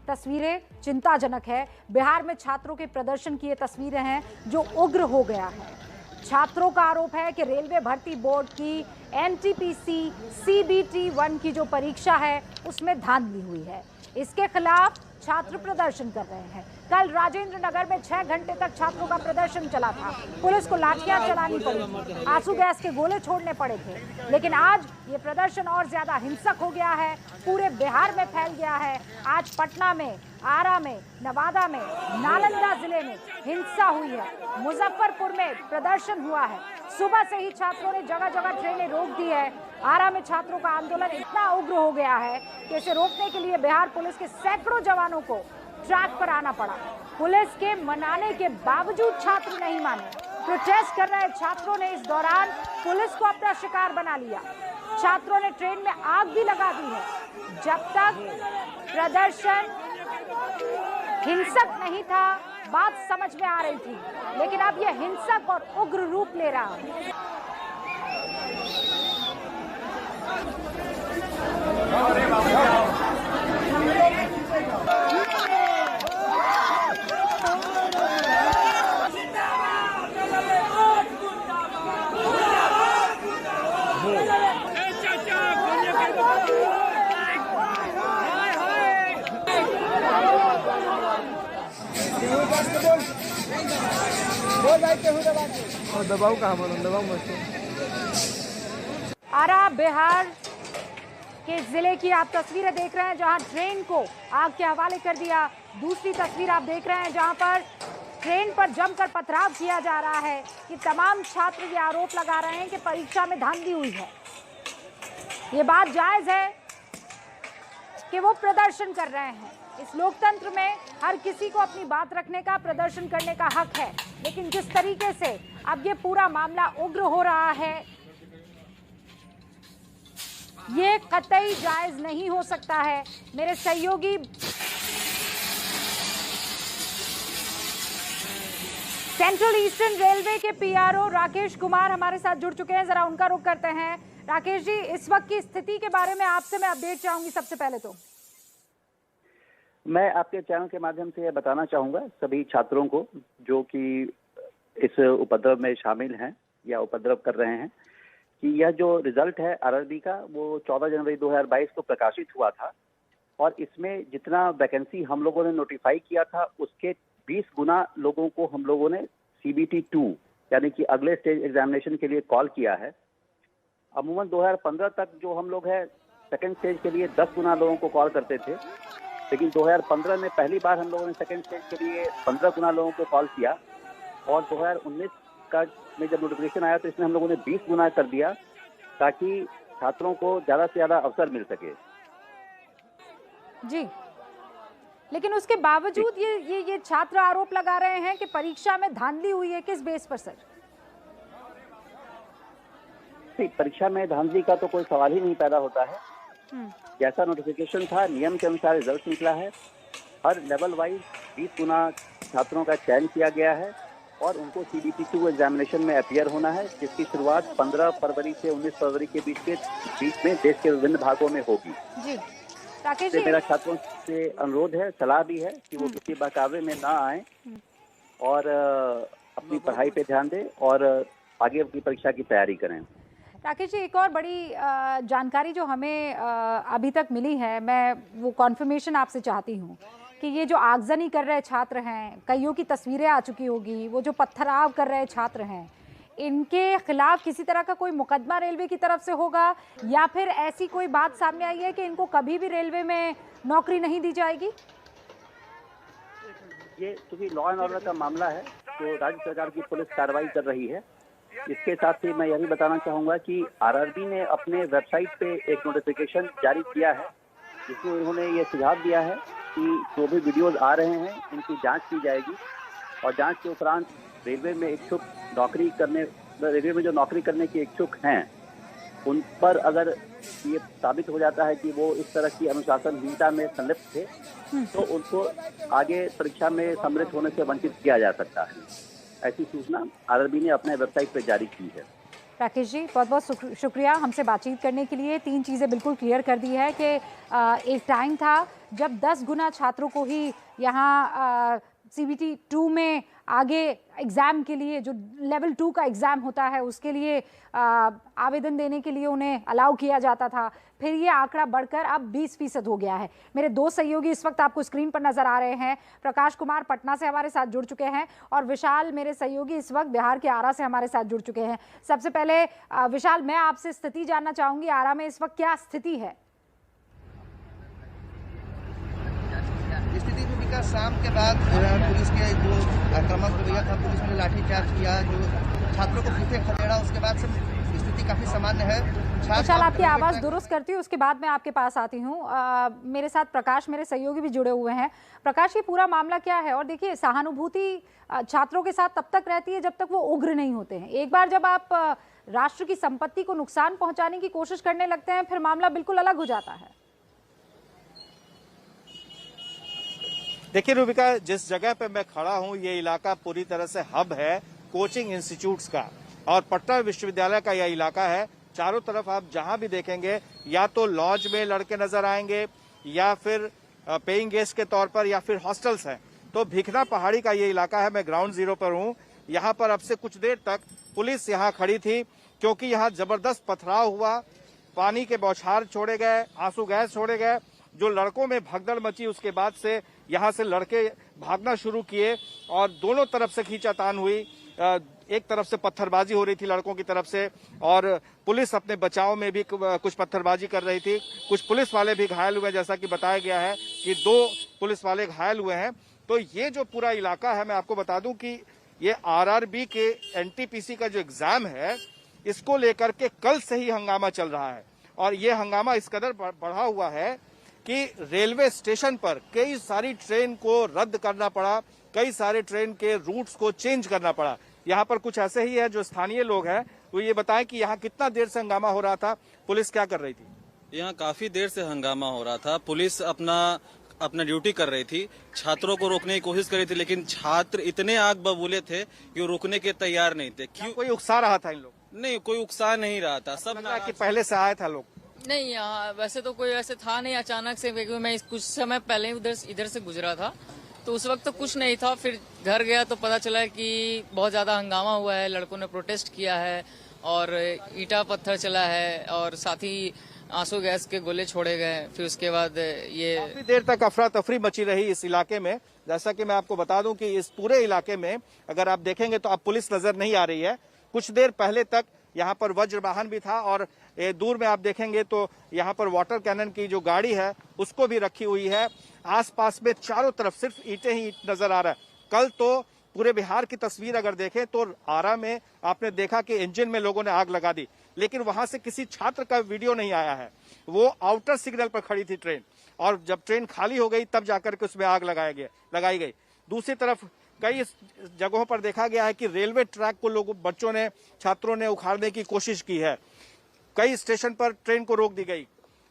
तस्वीरें चिंताजनक है। बिहार में छात्रों के प्रदर्शन की ये तस्वीरें हैं जो उग्र हो गया है। छात्रों का आरोप है कि रेलवे भर्ती बोर्ड की एनटीपीसी CBT 1 की जो परीक्षा है उसमें धांधली हुई है। इसके खिलाफ छात्र प्रदर्शन कर रहे हैं। कल राजेंद्र नगर में 6 घंटे तक छात्रों का प्रदर्शन चला था। पुलिस को लाठियां चलानी पड़ी थी, आंसू गैस के गोले छोड़ने पड़े थे। लेकिन आज ये प्रदर्शन और ज्यादा हिंसक हो गया है, पूरे बिहार में फैल गया है। आज पटना में, आरा में, नवादा में, नालंदा जिले में हिंसा हुई है। मुजफ्फरपुर में प्रदर्शन हुआ है। सुबह से ही छात्रों ने जगह जगह ट्रेनें रोक दी है। आरा में छात्रों का आंदोलन इतना उग्र हो गया है कि इसे रोकने के लिए बिहार पुलिस के सैकड़ों जवानों को ट्रैक पर आना पड़ा। पुलिस के मनाने के बावजूद छात्र नहीं माने। प्रोटेस्ट कर रहे छात्रों ने इस दौरान पुलिस को अपना शिकार बना लिया। छात्रों ने ट्रेन में आग भी लगा दी है। जब तक प्रदर्शन हिंसक नहीं था, बात समझ में आ रही थी, लेकिन अब यह हिंसक और उग्र रूप ले रहा है। दबाव कहाँ पर दबाव मत। आरा बिहार के जिले की आप तस्वीरें देख रहे हैं जहां ट्रेन को आग के हवाले कर दिया। दूसरी तस्वीर आप देख रहे हैं जहां पर ट्रेन पर जमकर पथराव किया जा रहा है कि तमाम छात्र ये आरोप लगा रहे हैं कि परीक्षा में धांधली हुई है। ये बात जायज है कि वो प्रदर्शन कर रहे हैं। इस लोकतंत्र में हर किसी को अपनी बात रखने का, प्रदर्शन करने का हक है, लेकिन जिस तरीके से अब ये पूरा मामला उग्र हो रहा है, ये कतई जायज नहीं हो सकता है। मेरे सहयोगी सेंट्रल ईस्टर्न रेलवे के PRO राकेश कुमार हमारे साथ जुड़ चुके हैं। जरा उनका रुख करते हैं। राकेश जी, इस वक्त की स्थिति के बारे में आपसे मैं अपडेट चाहूंगी। सबसे पहले तो मैं आपके चैनल के माध्यम से यह बताना चाहूंगा सभी छात्रों को जो कि इस उपद्रव में शामिल हैं या उपद्रव कर रहे हैं कि यह जो रिजल्ट है RRB का वो 14 जनवरी 2022 को प्रकाशित हुआ था और इसमें जितना वैकेंसी हम लोगों ने नोटिफाई किया था उसके 20 गुना लोगों को हम लोगों ने CBT 2 यानी कि अगले स्टेज एग्जामिनेशन के लिए कॉल किया है। अमूमन 2015 तक जो हम लोग है सेकेंड स्टेज के लिए 10 गुना लोगों को कॉल करते थे, लेकिन 2015 में पहली बार हम लोगों ने सेकेंड स्टेज के लिए 15 गुना लोगों को कॉल किया और 2019 का में जब नोटिफिकेशन आया तो इसमें हम लोगों ने 20 गुना कर दिया ताकि छात्रों को ज़्यादा से ज़्यादा अवसर मिल सके। जी, लेकिन उसके बावजूद ये छात्र आरोप लगा रहे हैं कि परीक्षा में धांधली हुई है। किस बेस पर सर? परीक्षा में धांधली का तो कोई सवाल ही नहीं पैदा होता है। जैसा नोटिफिकेशन था नियम के अनुसार रिजल्ट निकला है। हर लेवल वाइज 20 गुना छात्रों का चयन किया गया है और उनको CBT 2 एग्जामिनेशन में अपीयर होना है, जिसकी शुरुआत 15 फरवरी से 19 फरवरी के बीच में देश के विभिन्न भागों में होगी। जी राकेश जी, मेरा छात्रों से अनुरोध है, सलाह भी है कि वो किसी बहकावे में ना आए और अपनी पढ़ाई पे ध्यान दें और आगे अपनी परीक्षा की तैयारी करें। राकेश जी, एक और बड़ी जानकारी जो हमें अभी तक मिली है, मैं वो कॉन्फर्मेशन आपसे चाहती हूँ कि ये जो आगजनी कर रहे छात्र हैं, कईयों की तस्वीरें आ चुकी होगी, वो जो पत्थराव कर रहे छात्र हैं, इनके खिलाफ किसी तरह का कोई मुकदमा रेलवे की तरफ से होगा या फिर ऐसी कोई बात सामने आई है कि इनको कभी भी रेलवे में नौकरी नहीं दी जाएगी? ये क्योंकि लॉ एंड ऑर्डर का मामला है तो राज्य सरकार की पुलिस कार्रवाई कर रही है। इसके साथ ही मैं यह भी बताना चाहूँगा कि RRB ने अपने वेबसाइट पे एक नोटिफिकेशन जारी किया है जिसमें उन्होंने ये सुझाव दिया है कि जो भी वीडियोस आ रहे हैं इनकी जांच की जाएगी और जांच के उपरांत रेलवे में जो नौकरी करने के इच्छुक हैं उन पर अगर ये साबित हो जाता है कि वो इस तरह की अनुशासनहीनता में संलिप्त थे तो उनको आगे परीक्षा में सम्मिलित होने से वंचित किया जा सकता है। ऐसी सूचना RRB ने अपने वेबसाइट पर जारी की है। राकेश जी, बहुत बहुत शुक्रिया हमसे बातचीत करने के लिए। 3 चीज़ें बिल्कुल क्लियर कर दी है कि एक टाइम था जब 10 गुना छात्रों को ही यहाँ CBT 2 में आगे एग्ज़ाम के लिए, जो लेवल 2 का एग्ज़ाम होता है, उसके लिए आवेदन देने के लिए उन्हें अलाउ किया जाता था। फिर ये आंकड़ा बढ़कर अब 20% हो गया है। मेरे 2 सहयोगी इस वक्त आपको स्क्रीन पर नजर आ रहे हैं। प्रकाश कुमार पटना से हमारे साथ जुड़ चुके हैं और विशाल, मेरे सहयोगी, इस वक्त बिहार के आरा से हमारे साथ जुड़ चुके हैं। सबसे पहले विशाल, मैं आपसे स्थिति जानना चाहूंगी, आरा में इस वक्त क्या स्थिति है? स्थिति में विकास शाम के बाद पुलिस के जो आक्रामक रवैया था, पुलिस ने लाठीचार्ज किया, जो छात्रों को पीछे खदेड़ा, उसके बाद से स्थिति काफी सामान्य है। विशाल, आपकी आवाज दुरुस्त करती हूँ, उसके बाद मैं आपके पास आती हूँ। मेरे साथ प्रकाश, मेरे सहयोगी भी जुड़े हुए हैं। प्रकाश, ये पूरा मामला क्या है? और देखिए, सहानुभूति छात्रों के साथ तब तक रहती है जब तक वो उग्र नहीं होते हैं। एक बार जब आप राष्ट्र की संपत्ति को नुकसान पहुंचाने की कोशिश करने लगते हैं, फिर मामला बिल्कुल अलग हो जाता है। देखिए रूबिका, जिस जगह पे मैं खड़ा हूँ, ये इलाका पूरी तरह से हब है कोचिंग इंस्टीट्यूट्स का, और पटना विश्वविद्यालय का यह इलाका है। चारों तरफ आप जहां भी देखेंगे, या तो लॉज में लड़के नजर आएंगे, या फिर पेइंग गेस्ट के तौर पर, या फिर हॉस्टल्स हैं। तो भिखना पहाड़ी का ये इलाका है। मैं ग्राउंड जीरो पर हूँ। यहाँ पर अब से कुछ देर तक पुलिस यहाँ खड़ी थी, क्योंकि यहाँ जबरदस्त पथराव हुआ, पानी के बौछार छोड़े गए, आंसू गैस छोड़े गए, जो लड़कों में भगदड़ मची। उसके बाद से यहाँ से लड़के भागना शुरू किए और दोनों तरफ से खींचातान हुई। एक तरफ से पत्थरबाजी हो रही थी लड़कों की तरफ से, और पुलिस अपने बचाव में भी कुछ पत्थरबाजी कर रही थी। कुछ पुलिस वाले भी घायल हुए, जैसा कि बताया गया है कि 2 पुलिस वाले घायल हुए हैं। तो ये जो पूरा इलाका है, मैं आपको बता दूं कि ये RRB के NTPC का जो एग्जाम है, इसको लेकर के कल से ही हंगामा चल रहा है। और ये हंगामा इस कदर बढ़ा हुआ है कि रेलवे स्टेशन पर कई सारी ट्रेन को रद्द करना पड़ा, कई सारे ट्रेन के रूट्स को चेंज करना पड़ा। यहाँ पर कुछ ऐसे ही है जो स्थानीय लोग हैं, वो ये बताएं कि यहाँ कितना देर से हंगामा हो रहा था, पुलिस क्या कर रही थी? यहाँ काफी देर से हंगामा हो रहा था। पुलिस अपना ड्यूटी कर रही थी, छात्रों को रोकने की कोशिश कर रही थी, लेकिन छात्र इतने आग बबूले थे कि वो रुकने के तैयार नहीं थे। क्यों कोई उकसा रहा था इन लोग? नहीं, कोई उकसा नहीं रहा था। सब कि पहले से आया था लोग? नहीं, यहाँ वैसे तो कोई ऐसे था नहीं। अचानक से, क्योंकि मैं कुछ समय पहले इधर से गुजरा था, तो उस वक्त तो कुछ नहीं था। फिर घर गया तो पता चला कि बहुत ज्यादा हंगामा हुआ है, लड़कों ने प्रोटेस्ट किया है और ईंटा पत्थर चला है, और साथ ही आंसू गैस के गोले छोड़े गए। फिर उसके बाद ये काफी देर तक अफरा तफरी मची रही इस इलाके में। जैसा कि मैं आपको बता दूं कि इस पूरे इलाके में अगर आप देखेंगे तो अब पुलिस नजर नहीं आ रही है। कुछ देर पहले तक यहाँ पर वज्र वाहन भी था, और दूर में आप देखेंगे तो यहाँ पर वाटर कैनन की जो गाड़ी है उसको भी रखी हुई है। आसपास में चारों तरफ सिर्फ ईंटें ही नजर आ रहा है। कल तो पूरे बिहार की तस्वीर अगर देखें तो आरा में आपने देखा कि इंजन में लोगों ने आग लगा दी, लेकिन वहां से किसी छात्र का वीडियो नहीं आया है। वो आउटर सिग्नल पर खड़ी थी ट्रेन, और जब ट्रेन खाली हो गई तब जाकर के उसमें आग लगाई गई। दूसरी तरफ कई जगहों पर देखा गया है कि रेलवे ट्रैक को बच्चों ने, छात्रों ने उखाड़ने की कोशिश की है। कई स्टेशन पर ट्रेन को रोक दी गई।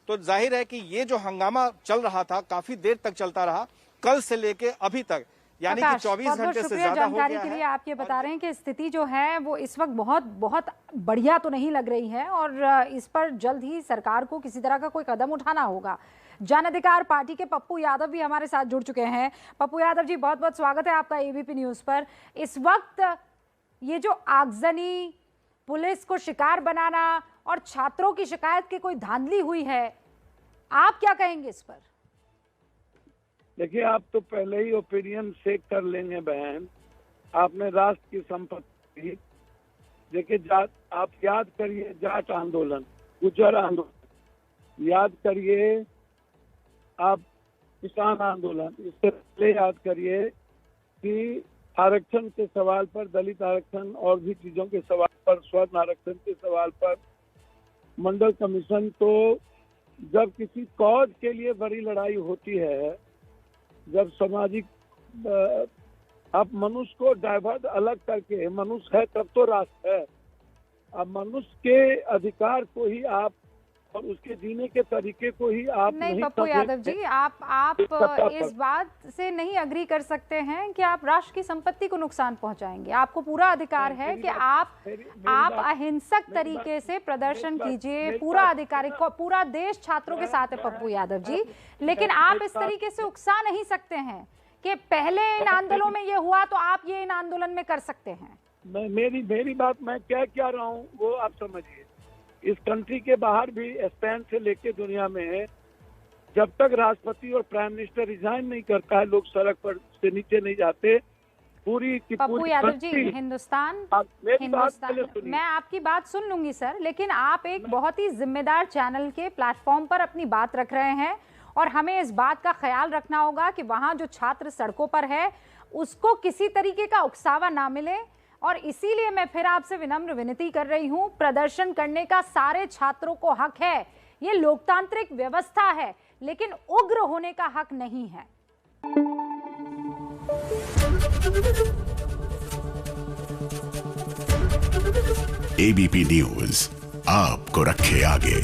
तो जाहिर है कि ये जो हंगामा चल रहा था काफी देर तक चलता रहा, कल से लेके अभी तक, यानी कि 24 घंटे से ज्यादा हो गया है। जानकारी के लिए आप ये बता रहे हैं कि स्थिति जो है वो इस वक्त बहुत बहुत बढ़िया तो नहीं लग रही है, और इस पर जल्द ही सरकार को किसी तरह का कोई कदम उठाना होगा। जन अधिकार पार्टी के पप्पू यादव भी हमारे साथ जुड़ चुके हैं। पप्पू यादव जी, बहुत बहुत स्वागत है आपका ABP न्यूज पर। इस वक्त ये जो आगजनी, पुलिस को शिकार बनाना और छात्रों की शिकायत की कोई धांधली हुई है, आप क्या कहेंगे इस पर? देखिए, आप तो पहले ही ओपिनियन से कर लेंगे बहन। आपने राष्ट्र की संपत्ति, देखिए आप याद करिए जाट आंदोलन, गुर्जर आंदोलन, याद करिए आप किसान आंदोलन, इससे पहले याद करिए कि आरक्षण के सवाल पर, दलित आरक्षण और भी चीजों के सवाल पर, स्वर्ण आरक्षण के सवाल पर मंडल कमीशन। तो जब किसी कॉज के लिए बड़ी लड़ाई होती है, जब सामाजिक आप मनुष्य को डाइवर्ट अलग करके, मनुष्य है तब तो राष्ट्र है। अब मनुष्य के अधिकार को ही आप और उसके जीने के तरीके को ही आप नहीं पप्पू यादव जी, आप इस बात से नहीं अग्री कर सकते हैं कि आप राष्ट्र की संपत्ति को नुकसान पहुंचाएंगे। आपको पूरा अधिकार है कि आप अहिंसक तरीके से प्रदर्शन कीजिए, पूरा अधिकार, पूरा देश छात्रों के साथ है पप्पू यादव जी, लेकिन आप इस तरीके से उकसा नहीं सकते हैं कि पहले इन आंदोलनों में ये हुआ तो आप ये इन आंदोलन में कर सकते हैं। मेरी बात मैं क्या रहा हूँ वो आप समझिए। इस कंट्री के बाहर भी स्पेन से लेके दुनिया में है, जब तक राष्ट्रपति और प्राइम मिनिस्टर रिजाइन नहीं करता है लोग सड़क पर से नीचे नहीं जाते। पूरी की पप्पू पूरी यादव जी, हिंदुस्तान मैं आपकी बात सुन लूंगी सर, लेकिन आप एक बहुत ही जिम्मेदार चैनल के प्लेटफॉर्म पर अपनी बात रख रहे हैं और हमें इस बात का ख्याल रखना होगा कि वहां जो छात्र सड़कों पर है उसको किसी तरीके का उकसावा ना मिले। और इसीलिए मैं फिर आपसे विनम्र विनती कर रही हूं, प्रदर्शन करने का सारे छात्रों को हक है, ये लोकतांत्रिक व्यवस्था है, लेकिन उग्र होने का हक नहीं है। एबीपी न्यूज आपको रखे आगे।